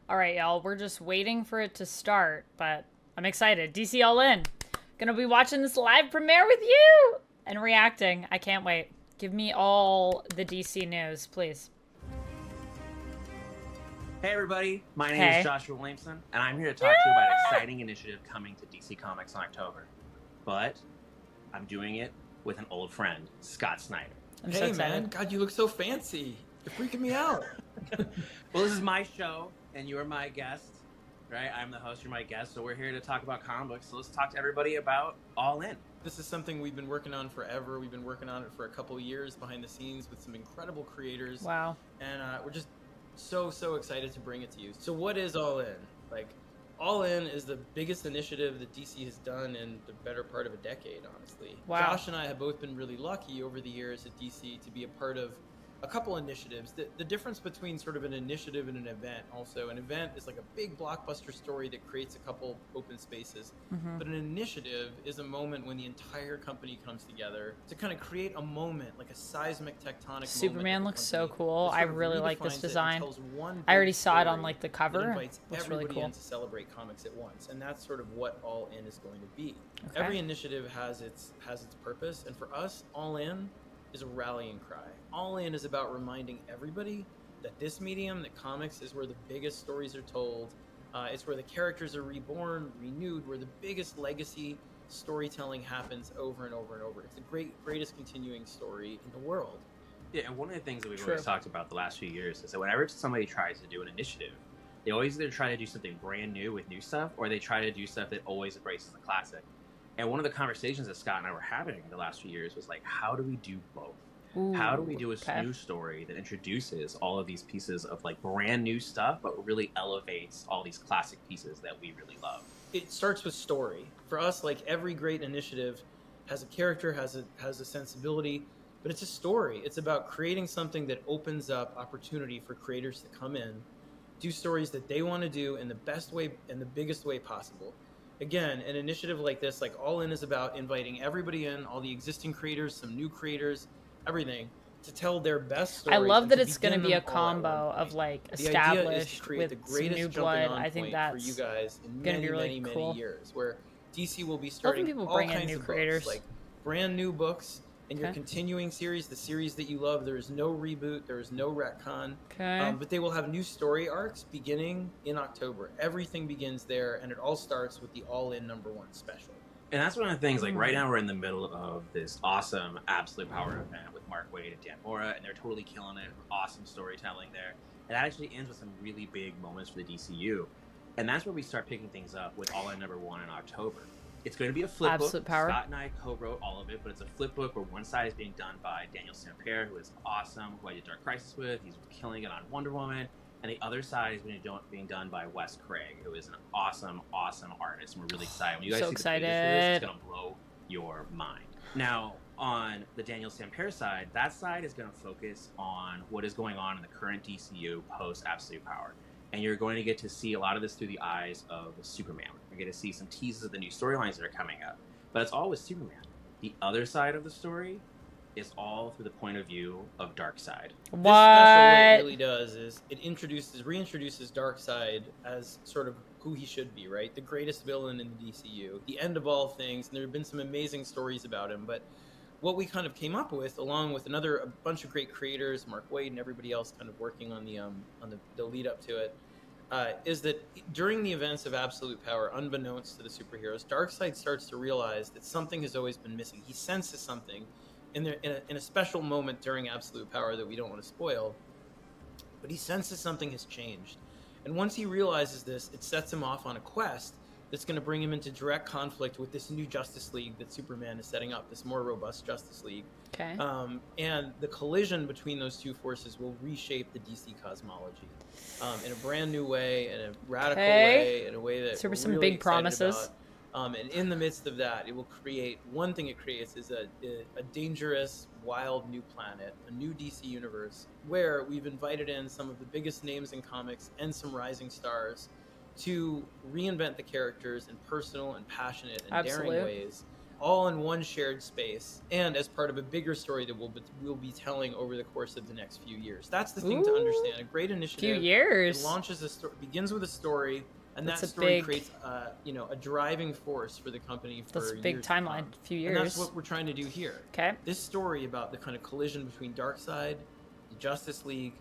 All right, y'all. We're just waiting for it to start, but I'm excited. DC All In. Gonna be watching this live premiere with you and reacting. I can't wait. Give me all the DC news, please. Hey everybody, my name Hey. is Joshua Williamson, and I'm here to talk to you about an exciting initiative coming to DC Comics in October. But I'm doing it with an old friend, Scott Snyder. I'm Hey so excited. man, God, you look so fancy. You're freaking me out. Well, this is my show, and you're my guest, right? I'm the host, you're my guest, so we're here to talk about comic books. So let's talk to everybody about All In. This is something we've been working on forever. We've been working on it for a couple of years behind the scenes with some incredible creators. Wow. And we're just so excited to bring it to you. So what is All In? Like, All In is the biggest initiative that DC has done in the better part of a decade, honestly. Wow. Josh and I have both been really lucky over the years at DC to be a part of a couple initiatives. The difference between sort of an initiative and an event, also, an event is like a big blockbuster story that creates a couple open spaces. But an initiative is a moment when the entire company comes together to kind of create a moment, like a seismic tectonic Superman moment. looks so cool. I really like this design. I already saw it on like the cover. Invites Looks really everybody cool. in to celebrate comics at once, and that's sort of what All In is going to be. Okay. Every initiative has its purpose, and for us, All In is a rallying cry. All In is about reminding everybody that this medium, that comics, is where the biggest stories are told. It's where the characters are reborn, renewed, where the biggest legacy storytelling happens over and over and over. It's the greatest continuing story in the world. Yeah, and one of the things that we've always talked about the last few years is that whenever somebody tries to do an initiative, they always either try to do something brand new with new stuff, or they try to do stuff that always embraces the classic. And one of the conversations that Scott and I were having the last few years was like, how do we do both? Ooh, how do we do a okay. new story that introduces all of these pieces of like brand new stuff, but really elevates all these classic pieces that we really love? It starts with story. For us, like every great initiative has a character, has a sensibility, but it's a story. It's about creating something that opens up opportunity for creators to come in, do stories that they want to do in the best way and the biggest way possible. Again, an initiative like this, like All In, is about inviting everybody in, all the existing creators, some new creators, everything, to tell their best stories. I love and that to it's going to begin be a them all at one combo point. of like The idea is to established create with the some greatest new jumping blood. on I think point that's for you guys in gonna many, be really many cool. years, where DC will be starting people all bring in kinds new of creators. books, like brand new books, and your Okay. continuing series, the series that you love. There is no reboot, there is no retcon, Okay. but they will have new story arcs beginning in October. Everything begins there, and it all starts with the All In #1 special. And that's one of the things, like right now we're in the middle of this awesome Absolute Power event with Mark Waid and Dan Mora, and they're totally killing it. Awesome storytelling there. And that actually ends with some really big moments for the DCU. And that's where we start picking things up with All In #1 in October. It's going to be a flip Absolute book. Power. Scott and I co-wrote all of it, but it's a flip book where one side is being done by Daniel Sampere, who is awesome, who I did Dark Crisis with. He's killing it on Wonder Woman. And the other side is being done by Wes Craig, who is an awesome artist. And we're really excited. When you guys So see excited. the pages for this, it's going to blow your mind. Now, on the Daniel Sampere side, that side is going to focus on what is going on in the current DCU post Absolute Power. And you're going to get to see a lot of this through the eyes of Superman. You're going to see some teases of the new storylines that are coming up. But it's all with Superman. The other side of the story is all through the point of view of Darkseid. This special, what it What? really does is it reintroduces Darkseid as sort of who he should be, right? The greatest villain in the DCU, the end of all things. And there have been some amazing stories about him, but what we kind of came up with, along with a bunch of great creators, Mark Waid and everybody else, kind of working on the lead up to it, is that during the events of Absolute Power, unbeknownst to the superheroes, Darkseid starts to realize that something has always been missing. He senses something in a special moment during Absolute Power that we don't want to spoil, but he senses something has changed. And once he realizes this, it sets him off on a quest that's going to bring him into direct conflict with this new Justice League that Superman is setting up, this more robust Justice League. Okay. And the collision between those two forces will reshape the DC cosmology in a brand new way, in a radical way, in a way that So we're some really big excited promises. about. And in the midst of that, it will create, one thing it creates is a dangerous, wild new planet, a new DC universe, where we've invited in some of the biggest names in comics and some rising stars to reinvent the characters in personal and passionate and daring ways, all in one shared space, and as part of a bigger story that we'll be telling over the course of the next few years. That's the thing to understand. A great initiative. Few years. It launches a story, begins with a story, and That's that a story big- creates, a driving force for the company for That's a big years to timeline. come. Few years. And that's what we're trying to do here. Okay. This story about the kind of collision between Darkseid, the Justice League,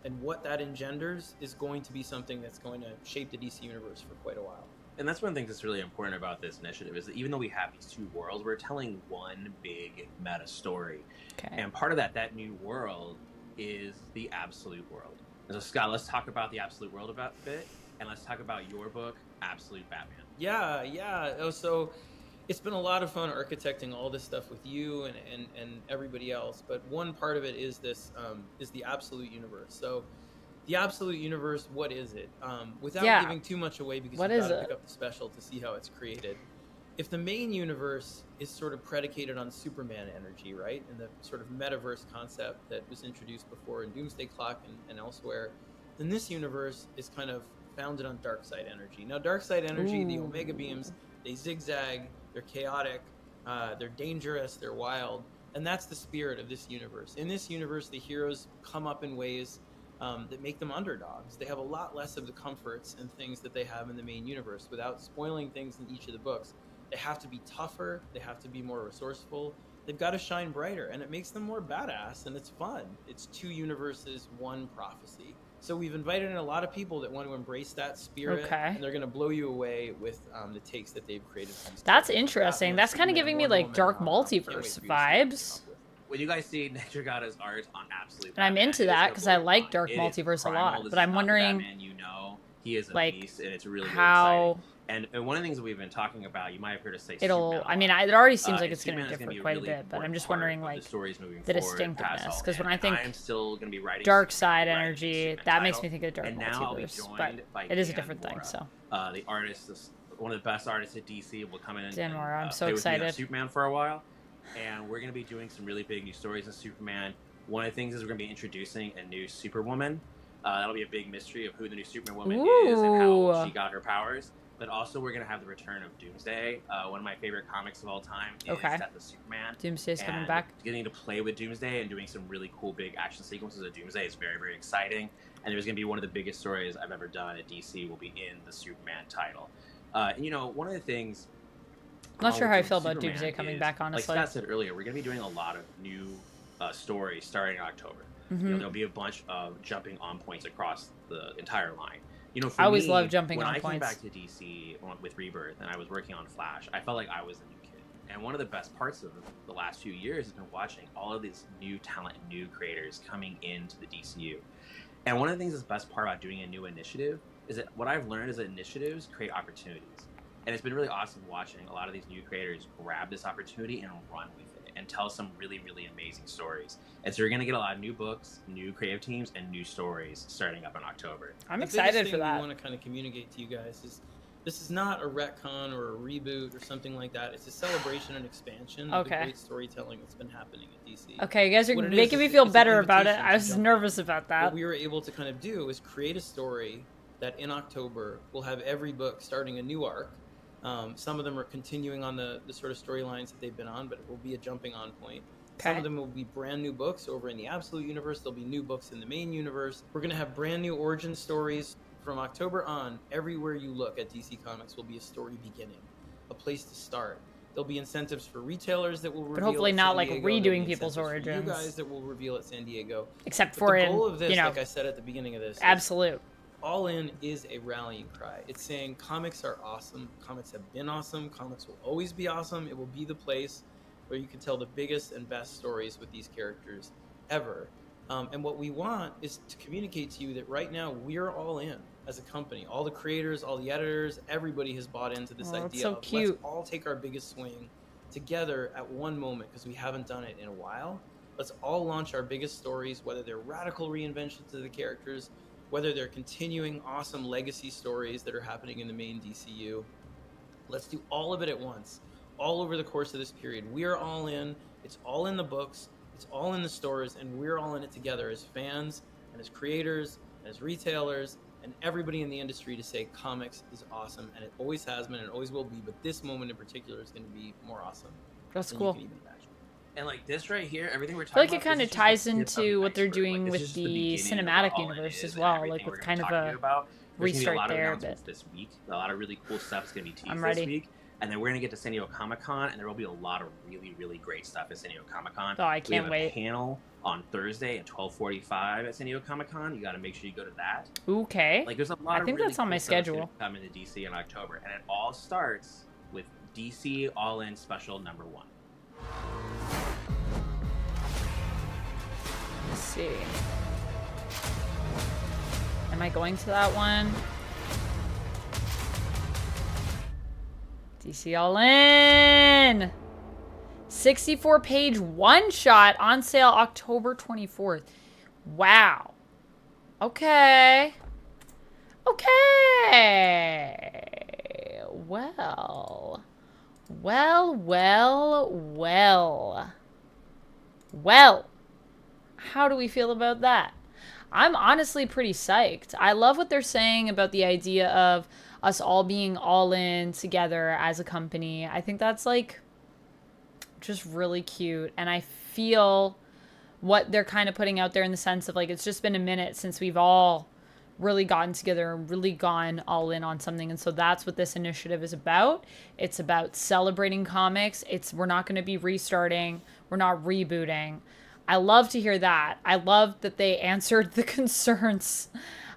and what that engenders is going to be something that's going to shape the DC universe for quite a while. And that's one thing that's really important about this initiative is that even though we have these two worlds, we're telling one big meta story. Okay. And part of that new world is the absolute world. And so, Scott, let's talk about the absolute world a bit, and let's talk about your book, Absolute Batman. Yeah. Oh, so it's been a lot of fun architecting all this stuff with you and everybody else. But one part of it is this is the absolute universe. So the absolute universe, what is it? Without giving too much away, because you've got to pick up the special to see how it's created. If the main universe is sort of predicated on Superman energy, right, and the sort of metaverse concept that was introduced before in Doomsday Clock and elsewhere, then this universe is kind of founded on Darkseid energy. Now, Darkseid energy, the Omega beams, they zigzag, they're chaotic, they're dangerous, they're wild, and that's the spirit of this universe. In this universe, the heroes come up in ways that make them underdogs. They have a lot less of the comforts and things that they have in the main universe. Without spoiling things in each of the books, they have to be tougher, they have to be more resourceful, they've got to shine brighter, and it makes them more badass, and it's fun. It's two universes, one prophecy. So we've invited in a lot of people that want to embrace that spirit, and they're going to blow you away with the takes that they've created. That's interesting. That's kind of giving me like Dark Multiverse vibes. When you guys see Nitrigata's art on Absolute and I'm into that because I like Dark Multiverse a lot, but I'm wondering, he is a beast, and it's really how exciting. And one of the things that we've been talking about, you might have heard us say, I mean, it already seems like it's going to differ quite a bit, but I'm just wondering, like, the distinctiveness, because when I think Darkseid energy, that makes me think of Dark Multiverse, but it is a different thing. So the artist, one of the best artists at DC, will come in and Dan Mora, I'm so play excited. with me on Superman for a while, and we're going to be doing some really big new stories in Superman. One of the things is we're going to be introducing a new Superwoman. That'll be a big mystery of who the new Superwoman is and how she got her powers. But also, we're going to have the return of Doomsday, one of my favorite comics of all time. Is Death of Superman. Doomsday's coming back. Getting to play with Doomsday and doing some really cool big action sequences of Doomsday is very, very exciting. And there's going to be one of the biggest stories I've ever done at DC will be in the Superman title. And, one of the things... I'm not sure how I feel about Doomsday coming back, honestly. Like Scott said earlier, we're going to be doing a lot of new stories starting in October. There'll be a bunch of jumping on points across the entire line. For I always me, love jumping when on I points. came back to DC with Rebirth and I was working on Flash, I felt like I was a new kid. And one of the best parts of the last few years has been watching all of these new talent and new creators coming into the DCU. And one of the things that's the best part about doing a new initiative is that what I've learned is that initiatives create opportunities. And it's been really awesome watching a lot of these new creators grab this opportunity and run with it and tell some really, really amazing stories. And so you're going to get a lot of new books, new creative teams, and new stories starting up in October. I'm excited for that. What we want to kind of communicate to you guys is this is not a retcon or a reboot or something like that. It's a celebration and expansion of the great storytelling that's been happening at DC. Okay, you guys are making me feel better about it. I was nervous about that. What we were able to kind of do is create a story that in October will have every book starting a new arc. Some of them are continuing on the sort of storylines that they've been on, but it will be a jumping on point. Some of them will be brand new books over in the Absolute Universe. There'll be new books in the main universe. We're going to have brand new origin stories. From October on, everywhere you look at DC Comics will be a story beginning, a place to start. There'll be incentives for retailers that will reveal. But hopefully not like redoing people's origins. You guys that will reveal at San Diego. Except for the goal of this, like I said at the beginning of this, Absolute. All In is a rallying cry. It's saying comics are awesome. Comics have been awesome. Comics will always be awesome. It will be the place where you can tell the biggest and best stories with these characters ever. And what we want is to communicate to you that right now we're all in as a company. All the creators, all the editors, everybody has bought into this idea. That's so cute. Let's all take our biggest swing together at one moment because we haven't done it in a while. Let's all launch our biggest stories, whether they're radical reinventions of the characters, whether they're continuing awesome legacy stories that are happening in the main DCU. Let's do all of it at once, all over the course of this period. We're all in. It's all in the books. It's all in the stores, and we're all in it together as fans and as creators and as retailers and everybody in the industry to say comics is awesome, and it always has been and it always will be, but this moment in particular is going to be more awesome. That's than cool. You can even imagine. And like this right here, everything we're I talking feel like it about, kind of this is just ties the tip of the into what they're iceberg. doing Like, this with is just the beginning of what cinematic All In universe is as and well, everything like we're with gonna kind be of talking a about. There's gonna be a restart lot of there, announcements this week. A lot of really cool stuff is gonna be teased I'm this ready. week. And then we're gonna get to San Diego Comic-Con, and there will be a lot of really, really great stuff at San Diego Comic-Con. Oh, I We can't have wait. a panel on Thursday at 12:45 at San Diego Comic-Con. You got to make sure you go to that. Okay. Like, there's a lot I of think really that's on cool my stuff that's schedule. gonna come into DC in October, and it all starts with DC All In Special #1. Let's see. Am I going to that one? DC All In! 64-page one-shot on sale October 24th. Wow. Okay. Okay. Well. Well. How do we feel about that? I'm honestly pretty psyched. I love what they're saying about the idea of us all being all in together as a company. I think that's like just really cute. And I feel what they're kind of putting out there in the sense of like, it's just been a minute since we've all really gotten together and really gone all in on something. And so that's what this initiative is about. It's about celebrating comics. We're not going to be restarting. We're not rebooting. I love to hear that. I love that they answered the concerns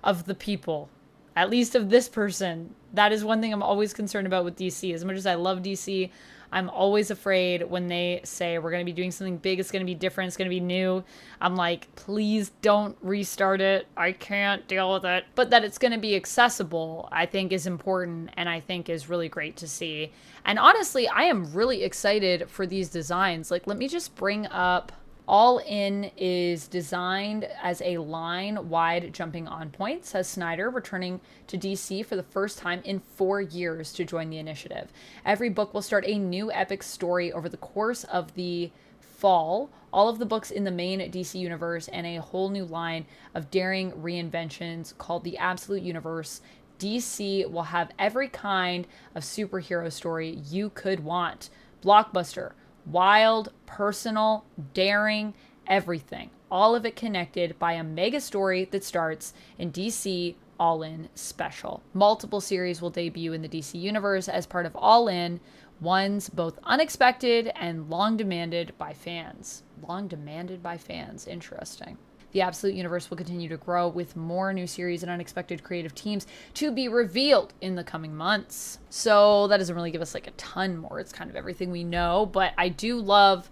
of the people, at least of this person. That is one thing I'm always concerned about with DC. As much as I love DC, I'm always afraid when they say we're going to be doing something big, it's going to be different, it's going to be new. I'm like, please don't restart it. I can't deal with it. But that it's going to be accessible, I think is important, and I think is really great to see. And honestly, I am really excited for these designs. Like, let me just bring up... All In is designed as a line-wide jumping on point, says Snyder, returning to DC for the first time in 4 years to join the initiative. Every book will start a new epic story over the course of the fall. All of the books in the main DC universe and a whole new line of daring reinventions called the Absolute Universe. DC will have every kind of superhero story you could want. Blockbuster, wild, personal, daring, everything. All of it connected by a mega story that starts in DC All In Special. Multiple series will debut in the DC universe as part of All In, ones both unexpected and long demanded by fans. Long demanded by fans. Interesting. The Absolute Universe will continue to grow with more new series and unexpected creative teams to be revealed in the coming months. So that doesn't really give us like a ton more. It's kind of everything we know, but I do love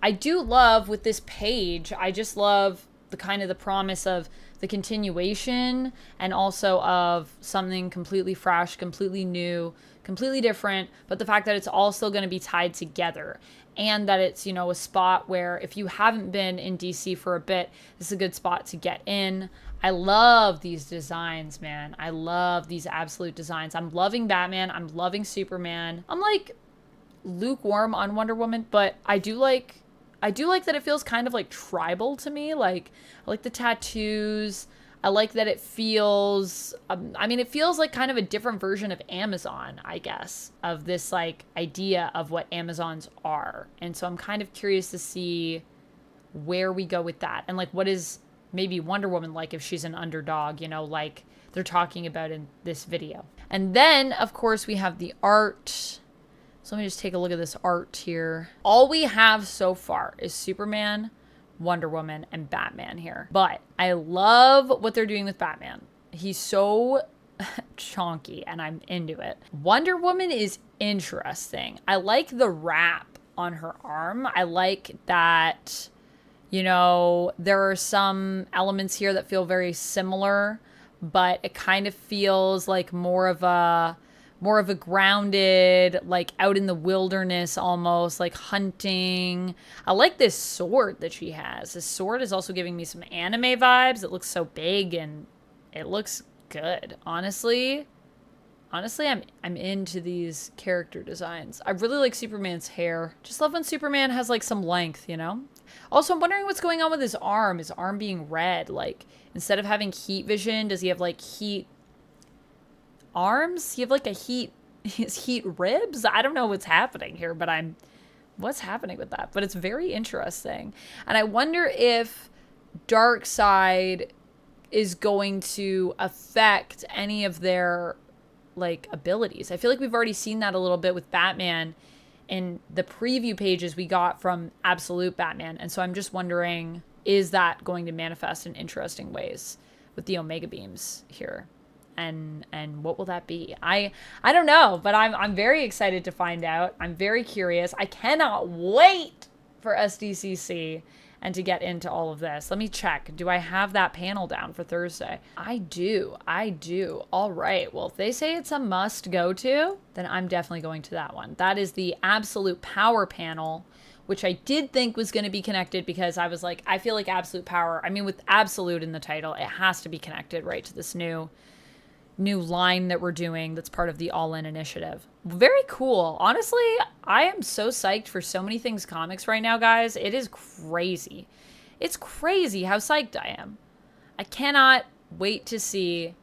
with this page, I just love the kind of the promise of the continuation and also of something completely fresh, completely new, completely different, but the fact that it's all still going to be tied together. And that it's, you know, a spot where if you haven't been in DC for a bit, this is a good spot to get in. I love these designs, man. I love these absolute designs. I'm loving Batman. I'm loving Superman. I'm like lukewarm on Wonder Woman, but I do like that it feels kind of like tribal to me. Like, I like the tattoos. I like that it feels, it feels like kind of a different version of Amazon, I guess, of this like idea of what Amazons are. And so I'm kind of curious to see where we go with that. And like, what is maybe Wonder Woman like if she's an underdog, you know, like they're talking about in this video. And then, of course, we have the art. So let me just take a look at this art here. All we have so far is Superman, Wonder Woman, and Batman here. But I love what they're doing with Batman. He's so chonky and I'm into it. Wonder Woman is interesting. I like the wrap on her arm. I like that, you know, there are some elements here that feel very similar, but it kind of feels like more of a grounded, like out in the wilderness almost, like hunting. I like this sword that she has. This sword is also giving me some anime vibes. It looks so big and it looks good. Honestly, I'm into these character designs. I really like Superman's hair. Just love when Superman has like some length, you know? Also, I'm wondering what's going on with his arm being red. Like, instead of having heat vision, does he have like heat arms? He have like his heat ribs? I don't know what's happening here, but what's happening with that? But it's very interesting. And I wonder if Darkseid is going to affect any of their like abilities. I feel like we've already seen that a little bit with Batman in the preview pages we got from Absolute Batman. And so I'm just wondering, is that going to manifest in interesting ways with the Omega Beams here? And what will that be? I don't know, but I'm very excited to find out. I'm very curious. I cannot wait for SDCC and to get into all of this. Let me check. Do I have that panel down for Thursday? I do. All right. Well, if they say it's a must go to, then I'm definitely going to that one. That is the Absolute Power panel, which I did think was going to be connected because I was like, I feel like Absolute Power, I mean, with Absolute in the title, it has to be connected, right, to this new line that we're doing that's part of the All In initiative. Very cool. Honestly, I am so psyched for so many things comics right now, guys. It is crazy. It's crazy how psyched I am. I cannot wait to see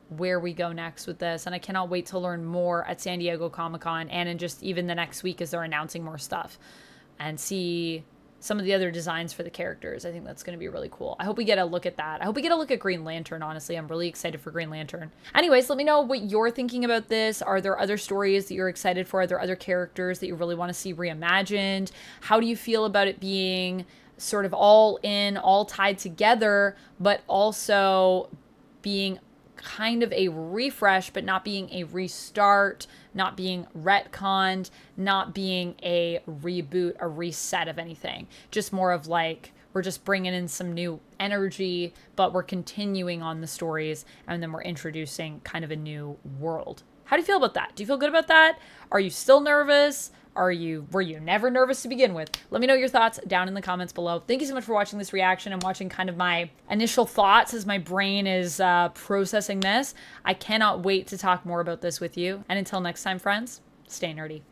where we go next with this, and I cannot wait to learn more at San Diego Comic-Con and in just even the next week as they're announcing more stuff and see some of the other designs for the characters. I think that's going to be really cool. I hope we get a look at that. I hope we get a look at Green Lantern, honestly. I'm really excited for Green Lantern. Anyways, let me know what you're thinking about this. Are there other stories that you're excited for? Are there other characters that you really want to see reimagined? How do you feel about it being sort of all in, all tied together, but also being kind of a refresh, but not being a restart, not being retconned, not being a reboot, a reset of anything. Just more of like, we're just bringing in some new energy, but we're continuing on the stories, and then we're introducing kind of a new world. How do you feel about that? Do you feel good about that? Are you still nervous? Were you never nervous to begin with? Let me know your thoughts down in the comments below. Thank you so much for watching this reaction and watching kind of my initial thoughts as my brain is processing this. I cannot wait to talk more about this with you. And until next time, friends, stay nerdy.